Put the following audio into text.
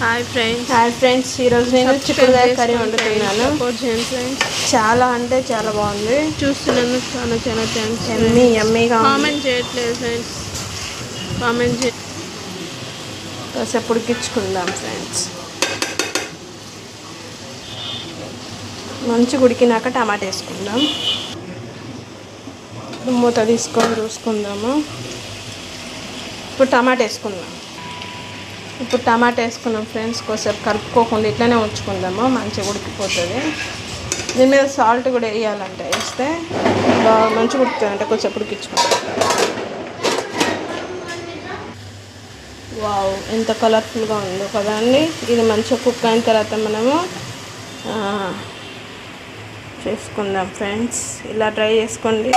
Hi friends, ఈరోజు నేను చిక్కుడుకాయ కర్రీ వండుతున్నాను. చాలా అంటే చాలా బాగుంది. చూస్తున్నందుకు చాలా చాలా థ్యాంక్స్. యమ్మీగా కామెంట్ చేయట్లేదు ఫ్రెండ్స్, కామెంట్ చే కాసేపు ఉడికించుకుందాం ఫ్రెండ్స్. మంచిగా ఉడికినాక టమాటా వేసుకుందాం. మూత తీసుకొని చూసుకుందాము. ఇప్పుడు టమాటా వేసుకున్నాం ఫ్రెండ్స్. కొద్దిసేపు కలుపుకోకుండా ఇట్లనే ఉంచుకుందాము, మంచిగా ఉడికిపోతుంది. దీని మీద సాల్ట్ కూడా వేయాలంటే వేస్తే బాగా మంచిగా ఉడుకుతుంది. అంటే కొద్దిసేపు ఉడికించుకుంటాం. వావ్, ఎంత కలర్ఫుల్గా ఉందో కదండి. ఇది మంచిగా కుక్ అయిన తర్వాత మనము చేసుకుందాం ఫ్రెండ్స్. ఇలా ట్రై చేసుకోండి.